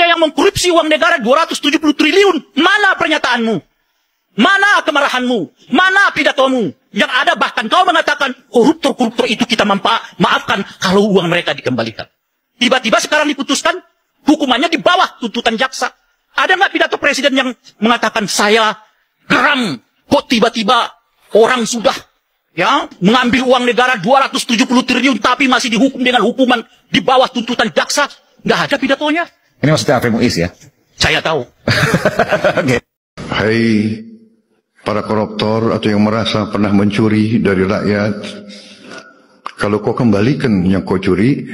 ada yang mengkorupsi uang negara 270 triliun. Mana pernyataanmu? Mana kemarahanmu? Mana pidatomu? Yang ada bahkan kau mengatakan koruptor-koruptor itu kita maafkan kalau uang mereka dikembalikan. Tiba-tiba sekarang diputuskan hukumannya di bawah tuntutan jaksa. Ada nggak pidato presiden yang mengatakan saya geram kok tiba-tiba orang sudah mengambil uang negara 270 triliun tapi masih dihukum dengan hukuman di bawah tuntutan jaksa? Nggak ada pidatonya. Ini maksudnya Afem Muiz ya? Saya tahu. Okay. Hai para koruptor atau yang merasa pernah mencuri dari rakyat, kalau kau kembalikan yang kau curi,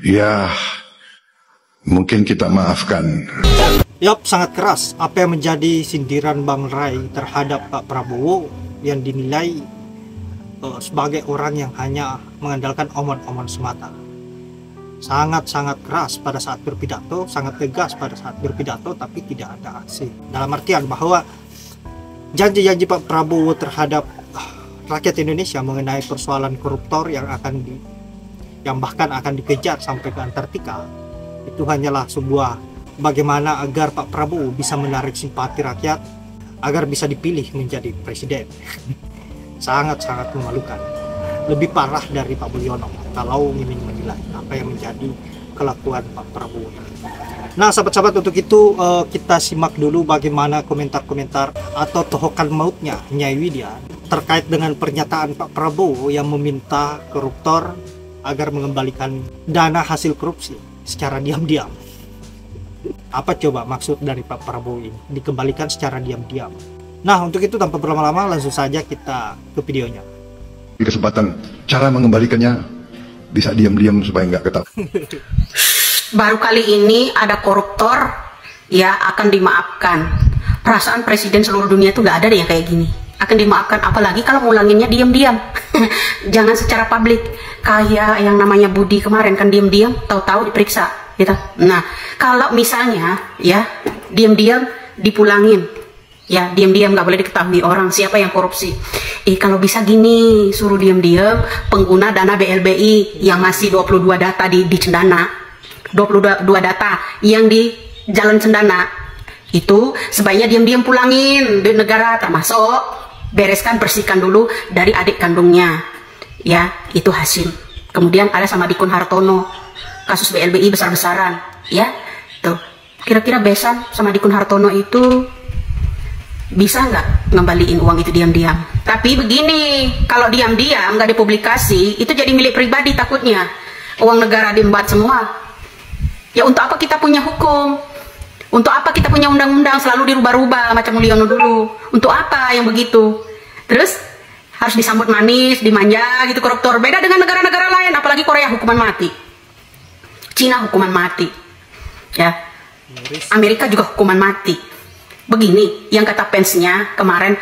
ya mungkin kita maafkan. Yap, sangat keras apa yang menjadi sindiran Bang Ray terhadap Pak Prabowo yang dinilai sebagai orang yang hanya mengandalkan omon-omon semata. Sangat-sangat keras pada saat berpidato, sangat tegas pada saat berpidato, tapi tidak ada aksi. Dalam artian bahwa janji-janji Pak Prabowo terhadap rakyat Indonesia mengenai persoalan koruptor yang bahkan akan dikejar sampai ke Antartika, itu hanyalah sebuah bagaimana agar Pak Prabowo bisa menarik simpati rakyat agar bisa dipilih menjadi presiden. Sangat-sangat memalukan. Lebih parah dari Pak Mulyono kalau ingin menilai apa yang menjadi kelakuan Pak Prabowo. Nah, sahabat-sahabat, untuk itu kita simak dulu bagaimana komentar-komentar atau tohokan mautnya Nyai Widya terkait dengan pernyataan Pak Prabowo yang meminta koruptor agar mengembalikan dana hasil korupsi secara diam-diam. Apa coba maksud dari Pak Prabowo ini? Dikembalikan secara diam-diam. Nah, untuk itu tanpa berlama-lama langsung saja kita ke videonya. Di kesempatan cara mengembalikannya bisa diam-diam supaya nggak ketahuan. Baru kali ini ada koruptor ya akan dimaafkan. Perasaan presiden seluruh dunia itu nggak ada deh yang kayak gini. Akan dimaafkan, apalagi kalau ngulanginnya diam-diam. Jangan secara publik. Kayak yang namanya Budi kemarin kan diam-diam, tahu-tahu diperiksa, gitu. Nah, kalau misalnya ya diam-diam dipulangin, ya diam-diam nggak boleh diketahui orang siapa yang korupsi. Kalau bisa gini, suruh diam-diam pengguna dana BLBI yang masih 22 data di Cendana, 22 data yang di Jalan Cendana itu sebaiknya diam-diam pulangin di negara, termasuk bereskan, bersihkan dulu dari adik kandungnya, ya itu Hasim. Kemudian ada sama Dikun Hartono, kasus BLBI besar-besaran, ya tuh. Kira-kira Besan sama Dikun Hartono itu bisa nggak ngembaliin uang itu diam-diam? Tapi begini, kalau diam-diam nggak dipublikasi, itu jadi milik pribadi takutnya. Uang negara diembat semua. Ya untuk apa kita punya hukum? Untuk apa kita punya undang-undang selalu dirubah-rubah macam Mulyono dulu? Untuk apa yang begitu? Terus harus disambut manis, dimanja gitu koruptor. Beda dengan negara-negara lain, apalagi Korea hukuman mati, Cina hukuman mati, ya Amerika juga hukuman mati. Begini yang kata fansnya kemarin,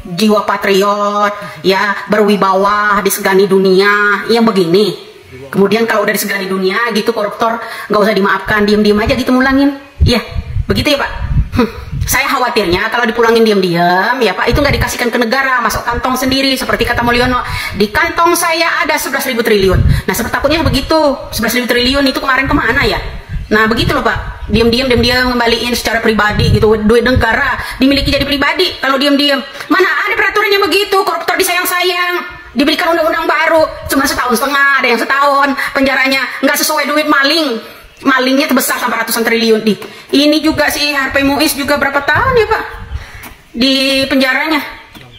jiwa patriot, ya berwibawa, disegani dunia, yang begini. Kemudian kalau udah disegani dunia gitu koruptor nggak usah dimaafkan, diem-diem aja gitu mulangin, ya begitu ya Pak. Saya khawatirnya kalau dipulangin diam-diam ya Pak, itu nggak dikasihkan ke negara, masuk kantong sendiri seperti kata Mulyono, di kantong saya ada 11.000 triliun. Nah seperti takutnya begitu, 11.000 triliun itu kemarin kemana ya? Nah begitu loh Pak, diam-diam ngembaliin secara pribadi gitu, duit negara dimiliki jadi pribadi. Kalau diam-diam, mana ada peraturannya begitu, koruptor disayang-sayang, diberikan undang-undang baru, cuma setahun setengah, ada yang setahun penjaranya, nggak sesuai duit maling. Malingnya terbesar sampai ratusan triliun. Ini juga si HP Muiz juga berapa tahun ya Pak di penjaranya,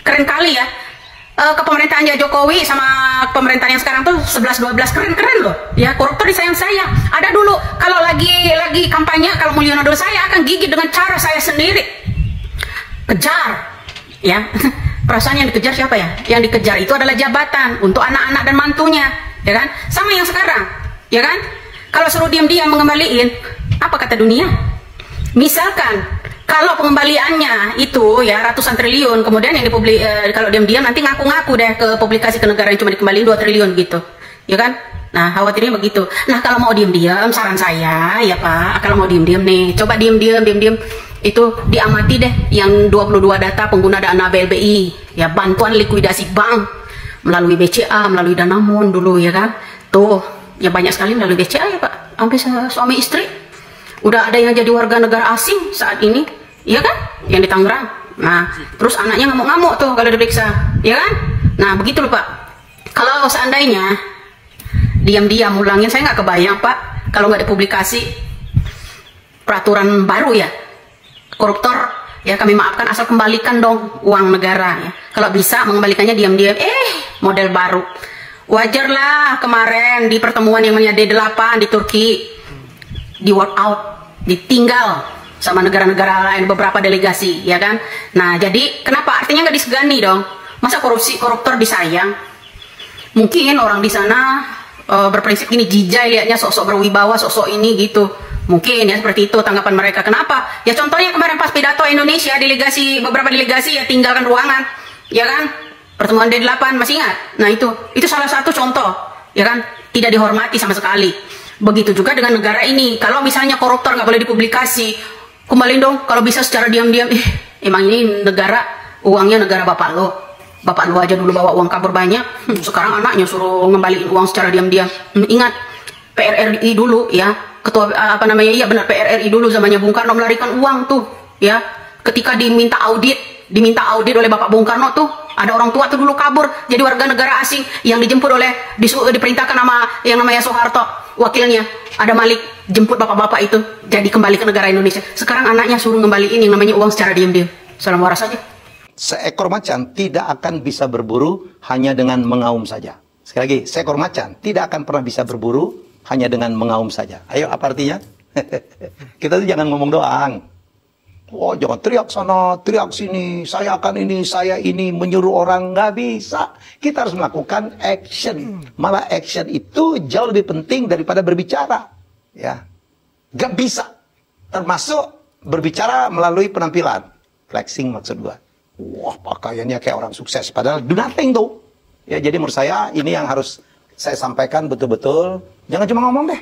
keren kali ya. Kepemerintahan Jokowi sama pemerintahan yang sekarang tuh 11-12 keren-keren loh ya. Koruptor disayang-sayang. Ada dulu kalau lagi kampanye, kalau Mulyono dulu, saya akan gigit dengan cara saya sendiri, kejar ya. Perasaan yang dikejar siapa ya? Yang dikejar itu adalah jabatan untuk anak-anak dan mantunya, ya kan? Sama yang sekarang, ya kan? Kalau suruh diam-diam mengembaliin, apa kata dunia? Misalkan kalau pengembaliannya itu ya ratusan triliun, kemudian yang kalau diam-diam nanti ngaku-ngaku deh ke publikasi ke negara yang cuma dikembaliin 2 triliun gitu, ya kan? Nah khawatirnya begitu. Nah kalau mau diam-diam, saran saya ya Pak, kalau mau diam-diam nih, coba diam-diam itu diamati deh yang 22 data pengguna dana BLBI, ya bantuan likuidasi bank melalui BCA, melalui Danamon dulu, ya kan? Tuh Ya banyak sekali melalui BCA ya Pak, sampai suami istri. Udah ada yang jadi warga negara asing saat ini, iya kan? Yang di Tangerang. Nah, terus anaknya ngamuk-ngamuk tuh kalau diperiksa, ya kan? Nah, begitu loh Pak. Kalau seandainya diam-diam ulangin, saya nggak kebayang Pak, kalau nggak dipublikasi peraturan baru ya, koruptor ya kami maafkan asal kembalikan dong uang negara ya. Kalau bisa mengembalikannya diam-diam, model baru. Wajarlah kemarin di pertemuan yang namanya D8 di Turki di work out, ditinggal sama negara-negara lain beberapa delegasi, ya kan? Nah, jadi kenapa artinya nggak disegani dong? Masa koruptor disayang? Mungkin orang di sana berprinsip gini, jijai lihatnya sosok berwibawa, sosok ini gitu. Mungkin ya seperti itu tanggapan mereka. Kenapa? Ya contohnya kemarin pas pidato Indonesia, beberapa delegasi ya tinggalkan ruangan, ya kan? Pertemuan D8 masih ingat? Nah itu salah satu contoh, ya kan? Tidak dihormati sama sekali. Begitu juga dengan negara ini. Kalau misalnya koruptor nggak boleh dipublikasi, kembaliin dong. Kalau bisa secara diam-diam. Emang ini negara, uangnya negara bapak lo. Bapak lo aja dulu bawa uang kabur banyak. Sekarang anaknya suruh ngembaliin uang secara diam-diam. Ingat PRRI dulu ya. Ketua iya benar PRRI dulu zamannya Bung Karno melarikan uang tuh ya. Ketika diminta audit oleh Bapak Bung Karno tuh, ada orang tua tuh dulu kabur jadi warga negara asing yang dijemput diperintahkan sama yang namanya Soeharto, wakilnya ada Malik, jemput bapak-bapak itu jadi kembali ke negara Indonesia. Sekarang anaknya suruh ngembaliin yang namanya uang secara diam-diam. Salam waras aja. Seekor macan tidak akan bisa berburu hanya dengan mengaum saja. Sekali lagi, seekor macan tidak akan pernah bisa berburu hanya dengan mengaum saja. Ayo, apa artinya? Kita tuh jangan ngomong doang. Oh, jangan teriak sana, teriak sini, saya akan ini, saya ini, menyuruh orang, nggak bisa. Kita harus melakukan action. Malah action itu jauh lebih penting daripada berbicara. Ya, nggak bisa. Termasuk berbicara melalui penampilan. Flexing maksud gua. Wah, pakaiannya kayak orang sukses. Padahal do nothing tuh. Ya, jadi menurut saya ini yang harus saya sampaikan betul-betul. Jangan cuma ngomong deh.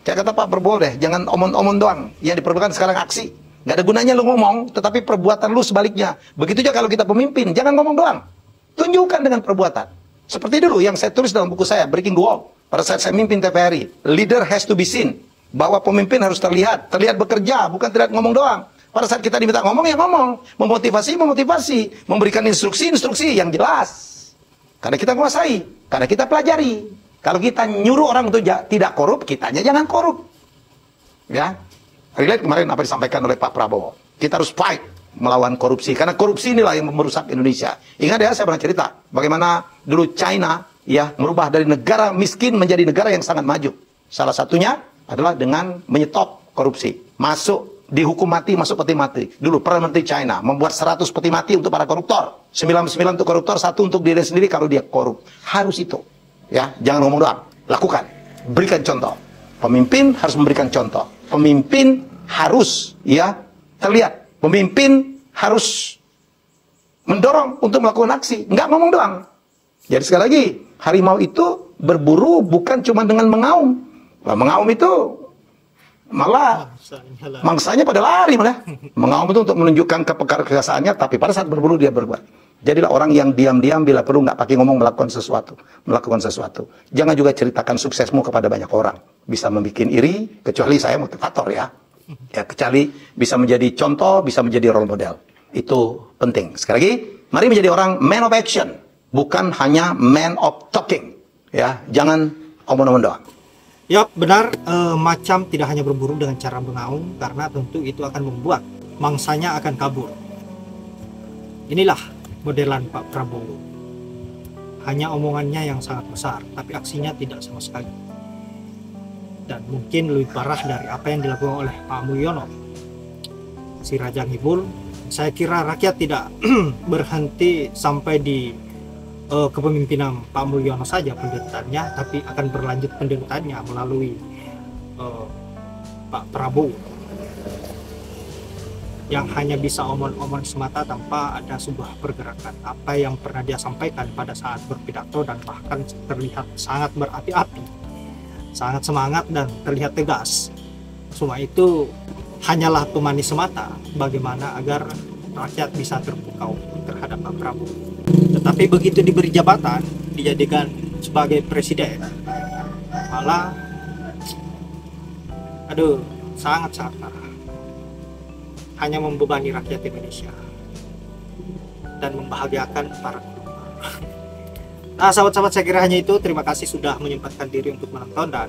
Kayak kata Pak Prabowo deh, jangan omong-omong doang. Yang diperlukan sekarang aksi. Gak ada gunanya lu ngomong, tetapi perbuatan lu sebaliknya. Begitu juga kalau kita pemimpin, jangan ngomong doang. Tunjukkan dengan perbuatan. Seperti dulu yang saya tulis dalam buku saya, Breaking the Wall. Pada saat saya mimpin TVRI, leader has to be seen. Bahwa pemimpin harus terlihat bekerja, bukan terlihat ngomong doang. Pada saat kita diminta ngomong, ya ngomong. Memotivasi. Memberikan instruksi yang jelas. Karena kita menguasai, karena kita pelajari. Kalau kita nyuruh orang untuk tidak korup, kitanya jangan korup. Ya. Relate kemarin apa disampaikan oleh Pak Prabowo. Kita harus fight melawan korupsi. Karena korupsi inilah yang merusak Indonesia. Ingat ya, saya pernah cerita bagaimana dulu China ya merubah dari negara miskin menjadi negara yang sangat maju. Salah satunya adalah dengan menyetop korupsi. Dihukum mati, masuk peti mati. Dulu Perdana Menteri China membuat 100 peti mati untuk para koruptor. 99 untuk koruptor, 1 untuk diri sendiri kalau dia korup. Harus itu. Ya, jangan ngomong doang. Lakukan. Berikan contoh. Pemimpin harus memberikan contoh. Pemimpin harus ya terlihat. Pemimpin harus mendorong untuk melakukan aksi. Nggak ngomong doang. Jadi sekali lagi, harimau itu berburu bukan cuma dengan mengaum. Nah, mengaum itu malah mangsanya pada lari malah. Mengaum itu untuk menunjukkan kepekasaannya, tapi pada saat berburu dia berbuat. Jadilah orang yang diam-diam bila perlu nggak pakai ngomong melakukan sesuatu. Jangan juga ceritakan suksesmu kepada banyak orang. Bisa membuat iri, kecuali saya motivator ya. Ya, kecuali bisa menjadi contoh, bisa menjadi role model. Itu penting. Sekali lagi, mari menjadi orang man of action, bukan hanya man of talking. Ya, jangan omong-omong doang. Ya, benar, macam tidak hanya berburu dengan cara mengaum, karena tentu itu akan membuat mangsanya akan kabur. Inilah modelan Pak Prabowo. Hanya omongannya yang sangat besar, tapi aksinya tidak sama sekali. Dan mungkin lebih parah dari apa yang dilakukan oleh Pak Mulyono, si Raja Ngibul. Saya kira rakyat tidak berhenti sampai di kepemimpinan Pak Mulyono saja penderitaannya, tapi akan berlanjut penderitaannya melalui Pak Prabowo yang hanya bisa omong-omong semata tanpa ada sebuah pergerakan. Apa yang pernah dia sampaikan pada saat berpidato dan bahkan terlihat sangat berapi-api, sangat semangat dan terlihat tegas. Semua itu hanyalah pemanis semata bagaimana agar rakyat bisa terpukau terhadap Pak Prabowo. Tetapi begitu diberi jabatan, dijadikan sebagai presiden, Ta'ala, aduh, sangat-sangat parah. Hanya membebani rakyat Indonesia dan membahagiakan para koruptor. Nah, sahabat-sahabat, saya kira hanya itu. Terima kasih sudah menyempatkan diri untuk menonton, dan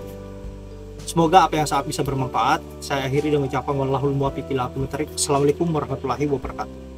semoga apa yang saya bisa bermanfaat. Saya akhiri dengan ucapan wallahul muwaffiq ila aqwamit thoriq. Assalamualaikum warahmatullahi wabarakatuh.